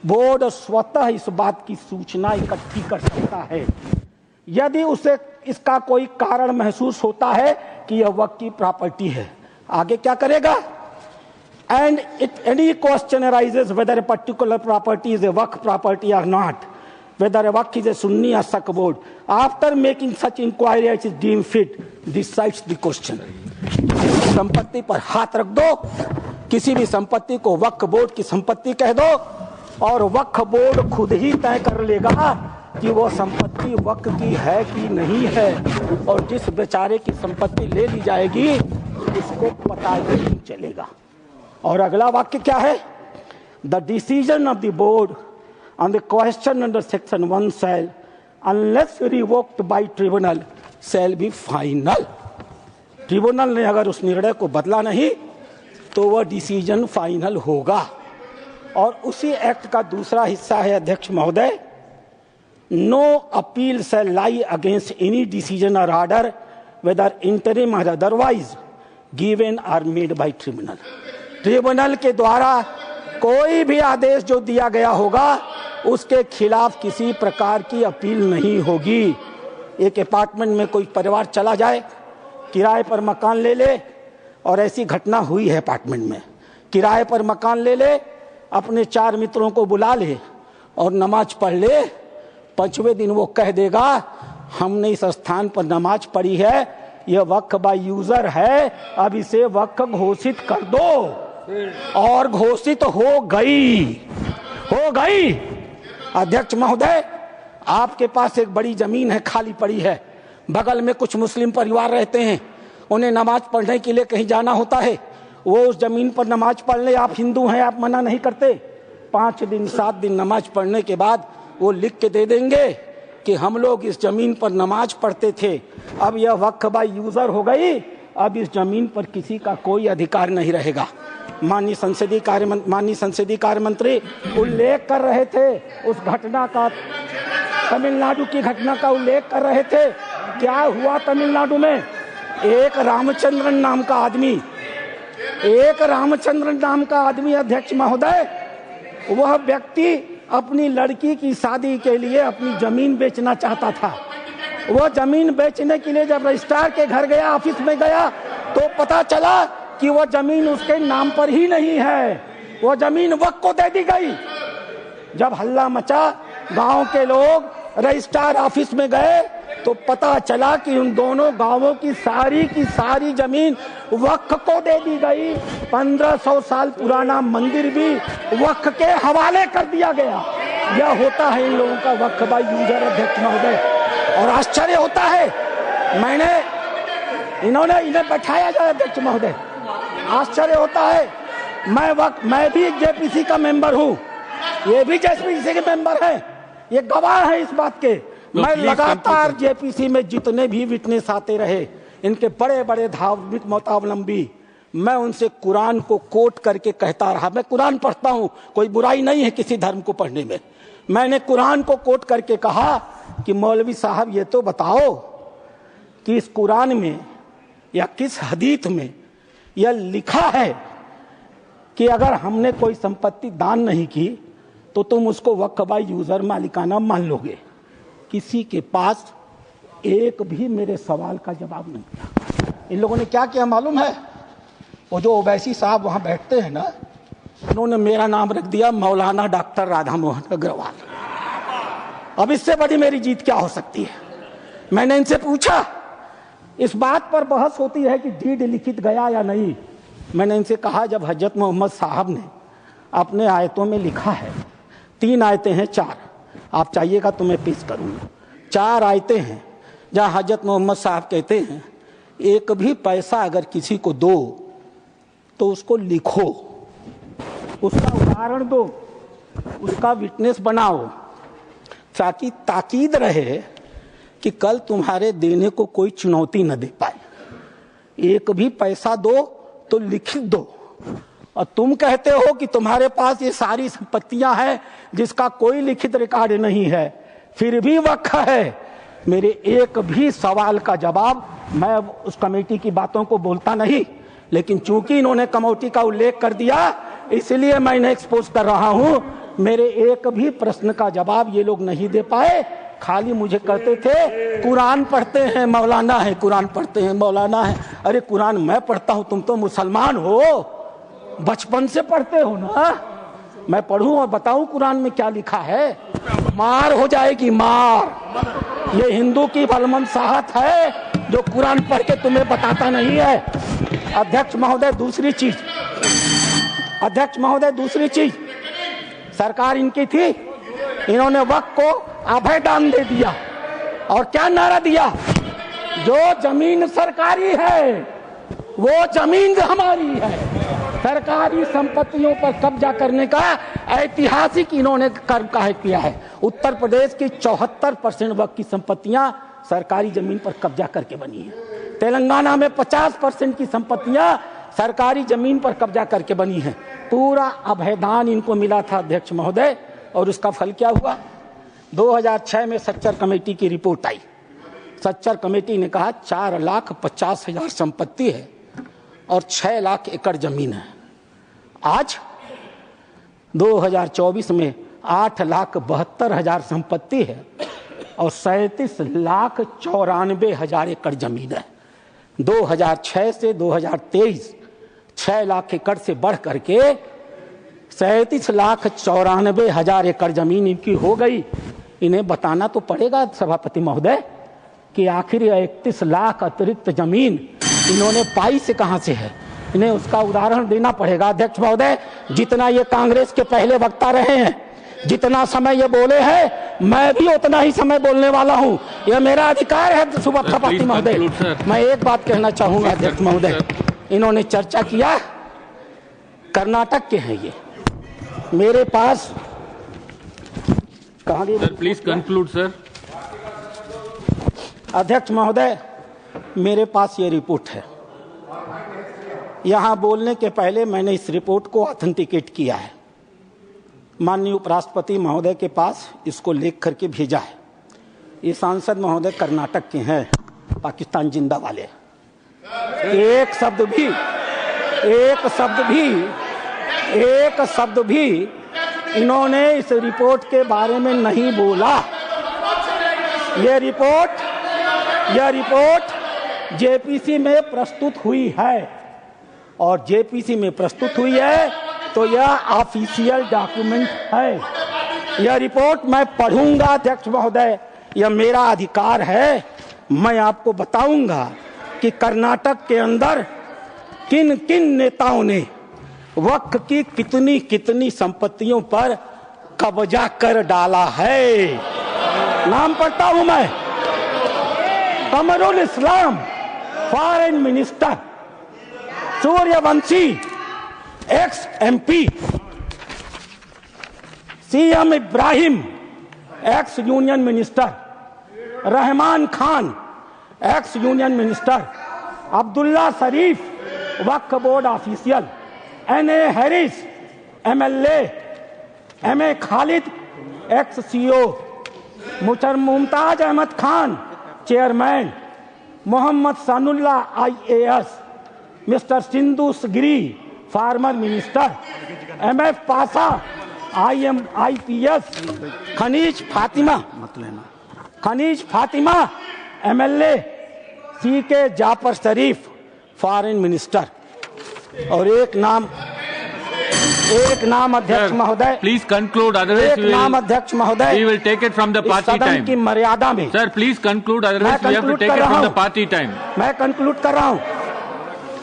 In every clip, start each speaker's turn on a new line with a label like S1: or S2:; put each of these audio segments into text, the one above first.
S1: Board स्वतः इस बात की सूचना इकट्ठी कर सकता है यदि उसे इसका कोई कारण महसूस होता है कि यह वक्फ की प्रॉपर्टी है। आगे क्या करेगा? And if any question arises whether a particular property is a waqf property और not, whether a waqf is a Sunni or Shia board, after making such inquiry as is deemed fit, decides the question. संपत्ति पर हाथ रख दो, किसी भी संपत्ति को वक्फ बोर्ड की संपत्ति कह दो और वक्फ बोर्ड खुद ही तय कर लेगा कि वो संपत्ति वक्फ की है कि नहीं है, और जिस बेचारे की संपत्ति ले ली जाएगी उसको पता ही नहीं चलेगा। और अगला वाक्य क्या है? The decision of the board on the question under section 1 shall, unless revoked by tribunal, shall be final. Tribunal ने अगर उस निर्णय को बदला नहीं तो वह डिसीजन फाइनल होगा। और उसी एक्ट का दूसरा हिस्सा है अध्यक्ष महोदय, no appeal shall lie against any decision और ऑर्डर वेदर इंटरिम और otherwise given are made by tribunal. Tribunal के द्वारा कोई भी आदेश जो दिया गया होगा उसके खिलाफ किसी प्रकार की अपील नहीं होगी। एक अपार्टमेंट में कोई परिवार चला जाए, किराए पर मकान ले ले, और ऐसी घटना हुई है अपार्टमेंट में, किराए पर मकान ले ले, अपने 4 मित्रों को बुला ले और नमाज पढ़ ले। 5वें दिन वो कह देगा हमने इस स्थान पर नमाज पढ़ी है, यह वक्फ बाय यूजर है, अब इसे वक्फ घोषित कर दो। और घोषित हो गई। अध्यक्ष महोदय, आपके पास एक बड़ी जमीन है, खाली पड़ी है, बगल में कुछ मुस्लिम परिवार रहते हैं, उन्हें नमाज पढ़ने के लिए कहीं जाना होता है, वो उस जमीन पर नमाज पढ़ ले, आप हिंदू हैं, आप मना नहीं करते। 5 दिन 7 दिन नमाज पढ़ने के बाद वो लिख के दे देंगे कि हम लोग इस जमीन पर नमाज पढ़ते थे, अब यह वक्फ बाय यूजर हो गई, अब इस जमीन पर किसी का कोई अधिकार नहीं रहेगा। माननीय संसदीय कार्य मंत्री उल्लेख कर रहे थे उस घटना का, तमिलनाडु की घटना का उल्लेख कर रहे थे। क्या हुआ तमिलनाडु में? एक रामचंद्रन नाम का आदमी अध्यक्ष महोदय, वह व्यक्ति अपनी लड़की की शादी के लिए अपनी जमीन बेचना चाहता था। वह जमीन बेचने के लिए जब रजिस्ट्रार के घर गया, ऑफिस में गया, तो पता चला कि वह जमीन उसके नाम पर ही नहीं है, वह जमीन वक्फ को दे दी गई। जब हल्ला मचा, गांव के लोग रजिस्ट्रार ऑफिस में गए तो पता चला कि उन दोनों गांवों की सारी जमीन वक्फ को दे दी गई। 1500 साल पुराना मंदिर भी वक्फ के हवाले कर दिया गया। यह होता है इन लोगों का वक्फ बाय यूजर अध्यक्ष महोदय। और आश्चर्य होता है, इन्हें बैठाया जाए अध्यक्ष महोदय, आश्चर्य होता है, मैं भी जेपीसी का मेंबर हूँ, ये भी जेपीसी के मेंबर हैं, ये गवाह है इस बात के। मैं लगातार जेपीसी में जितने भी विटनेस आते रहे, इनके बड़े बड़े धार्मिक मतावलंबी, मैं उनसे कुरान को कोट करके कहता रहा। मैं कुरान पढ़ता हूँ, कोई बुराई नहीं है किसी धर्म को पढ़ने में। मैंने कुरान को कोट करके कहा कि मौलवी साहब ये तो बताओ कि इस कुरान में या किस हदीस में यह लिखा है कि अगर हमने कोई संपत्ति दान नहीं की तो तुम उसको वक्फ बाय यूजर मालिकाना मान लोगे। किसी के पास एक भी मेरे सवाल का जवाब नहीं था। इन लोगों ने क्या किया मालूम है? वो जो ओवैसी साहब वहां बैठते हैं ना, उन्होंने मेरा नाम रख दिया मौलाना डॉक्टर राधा मोहन अग्रवाल। अब इससे बड़ी मेरी जीत क्या हो सकती है? मैंने इनसे पूछा, इस बात पर बहस होती है कि डीड लिखित गया या नहीं। मैंने इनसे कहा, जब हजरत मोहम्मद साहब ने अपने आयतों में लिखा है, 3 आयतें हैं, 4, आप चाहिएगा तो मैं पेश करूंगा। 4 आयतें हैं जहां हजरत मोहम्मद साहब कहते हैं एक भी पैसा अगर किसी को दो तो उसको लिखो, उसका उदाहरण दो, उसका विटनेस बनाओ, ताकि ताकीद रहे कि कल तुम्हारे देने को कोई चुनौती न दे पाए। एक भी पैसा दो तो लिखित दो। और तुम कहते हो कि तुम्हारे पास ये सारी संपत्तियां हैं जिसका कोई लिखित रिकॉर्ड नहीं है, फिर भी वक्फ है। मेरे एक भी सवाल का जवाब, मैं उस कमेटी की बातों को बोलता नहीं, लेकिन चूंकि इन्होंने कमेटी का उल्लेख कर दिया इसलिए मैं इन्हें एक्सपोज कर रहा हूं मेरे एक भी प्रश्न का जवाब ये लोग नहीं दे पाए। खाली मुझे कहते थे कुरान पढ़ते हैं मौलाना है, कुरान पढ़ते हैं मौलाना है। अरे कुरान मैं पढ़ता हूं, तुम तो मुसलमान हो, बचपन से पढ़ते हो ना। मैं पढ़ूं और बताऊं कुरान में क्या लिखा है? मार हो जाएगी मार। ये हिंदू की भलमनसाहत है जो कुरान पढ़ के तुम्हें बताता नहीं है। अध्यक्ष महोदय दूसरी चीज, सरकार इनकी थी, इन्होंने वक्त को अभय दान दे दिया और क्या नारा दिया? जो जमीन सरकारी है वो जमीन हमारी है। सरकारी संपत्तियों पर कब्जा करने का ऐतिहासिक इन्होंने कर्म काहे किया है। उत्तर प्रदेश की 74% वक्त की संपत्तियां सरकारी जमीन पर कब्जा करके बनी है। तेलंगाना में 50% की संपत्तियां सरकारी जमीन पर कब्जा करके बनी है। पूरा अभयदान इनको मिला था अध्यक्ष महोदय, और उसका फल क्या हुआ? 2006 में सच्चर कमेटी की रिपोर्ट आई। सच्चर कमेटी ने कहा 4,50,000 संपत्ति है और 6 लाख एकड़ जमीन है। आज 2024 में 8,72,000 संपत्ति है और 37,94,000 एकड़ जमीन है। 2006 से 2023 6 लाख एकड़ से बढ़ करके 37,94,000 एकड़ जमीन इनकी हो गई। इन्हें बताना तो पड़ेगा सभापति महोदय कि आखिर 31 लाख अतिरिक्त जमीन इन्होंने पाई से कहां से है। इन्हें उसका उदाहरण देना पड़ेगा। अध्यक्ष महोदय, जितना ये कांग्रेस के पहले वक्ता रहे हैं, जितना समय ये बोले हैं, मैं भी उतना ही समय बोलने वाला हूं। यह मेरा अधिकार है सभापति महोदय। मैं एक बात कहना चाहूंगा अध्यक्ष महोदय, इन्होंने चर्चा किया कर्नाटक के हैं ये, मेरे पास कहां सर, प्लीज कंक्लूड सर। अध्यक्ष महोदय, मेरे पास ये रिपोर्ट है। यहां बोलने के पहले मैंने इस रिपोर्ट को ऑथेंटिकेट किया है। माननीय उपराष्ट्रपति महोदय के पास इसको लिख करके भेजा है। ये सांसद महोदय कर्नाटक के हैं, पाकिस्तान जिंदा वाले। एक शब्द भी इन्होंने इस रिपोर्ट के बारे में नहीं बोला। यह रिपोर्ट जेपीसी में प्रस्तुत हुई है और जेपीसी में प्रस्तुत हुई है तो यह ऑफिशियल डॉक्यूमेंट है। यह रिपोर्ट मैं पढ़ूंगा अध्यक्ष महोदय, यह मेरा अधिकार है। मैं आपको बताऊंगा कि कर्नाटक के अंदर किन किन नेताओं ने वक्फ की कितनी कितनी संपत्तियों पर कब्जा कर डाला है। नाम पढ़ता हूं मैं। Kamrul Islam foreign minister, Suryavanshi ex MP, CM Ibrahim ex union minister, Rahman Khan ex union minister, Abdullah Sharif Waqf board official, NA Haris MLA, MA Khalid ex CO, Mumtaz Ahmed Khan chairman, Mohammed Sanaulla IAS, mister Sindhu Giri former minister, MF Pasha IPS, Khaneez Fatima MLA, CK Jaffer Sharief foreign minister. और एक नाम अध्यक्ष महोदय, प्लीज कंक्लूड, अदरवाइज एक नाम अध्यक्ष महोदय, we will take it from the party time की मर्यादा में। Sir please conclude, otherwise we have to take it from the party time. मैं कंक्लूड कर रहा हूं।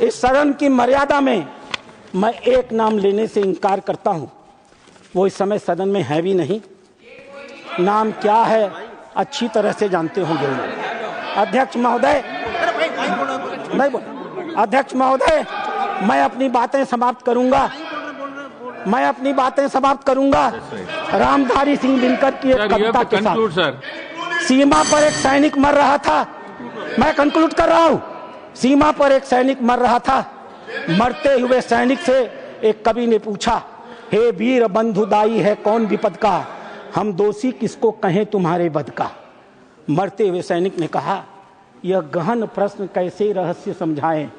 S1: इस सदन की मर्यादा में मैं एक नाम लेने से इनकार करता हूं। वो इस समय सदन में है भी नहीं। नाम क्या है अच्छी तरह से जानते होंगे। अध्यक्ष महोदय, नहीं बोल। अध्यक्ष महोदय, मैं अपनी बातें समाप्त करूंगा। रामधारी सिंह दिनकर की एक कविता के साथ। सीमा पर एक सैनिक मर रहा था। मैं कंक्लूड कर रहा हूं। सीमा पर एक सैनिक मर रहा था। मरते हुए सैनिक से एक कवि ने पूछा, हे वीर बंधुदाई है कौन विपद का, हम दोषी किसको कहें तुम्हारे बद का। मरते हुए सैनिक ने कहा, यह गहन प्रश्न कैसे रहस्य समझाएं,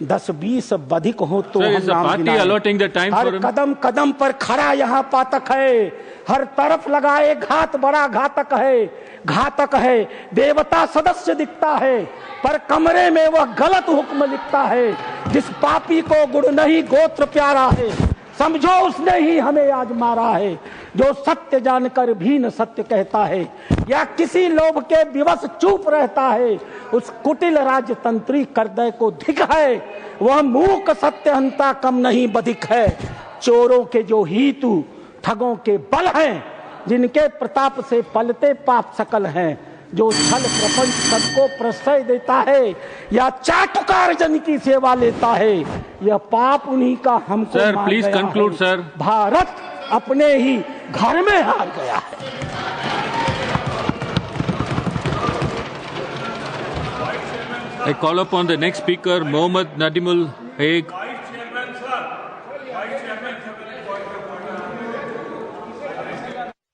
S1: 10-20 अधिक हो तो
S2: Sir,
S1: हम
S2: is the
S1: नाम
S2: party
S1: गिनाएं।
S2: allotting the time
S1: her
S2: for him?
S1: कदम कदम पर खड़ा यहाँ पातक है, हर तरफ लगाए घात बड़ा घातक है, घातक है। देवता सदस्य दिखता है पर कमरे में वह गलत हुक्म लिखता है। जिस पापी को गुण नहीं गोत्र प्यारा है, समझो उसने ही हमें आज मारा है। जो सत्य जानकर भी न सत्य कहता है या किसी लोभ के विवश चुप रहता है, उस कुटिल राजतंत्री करदय को धिक है। वह मूक सत्यहंता कम नहीं बधिक है। चोरों के जो हीतु ठगों के बल हैं, जिनके प्रताप से पलते पाप सकल हैं, जो छल प्रपंच सबको प्रश्रय देता है या चाटुकार जन की सेवा लेता है, यह पाप उन्हीं का हमको
S2: Sir,
S1: मार
S2: please
S1: गया
S2: conclude,
S1: है।
S2: sir.
S1: भारत अपने ही घर में हार गया है।
S2: I call upon the next speaker, Mohammad Nadimul Haque.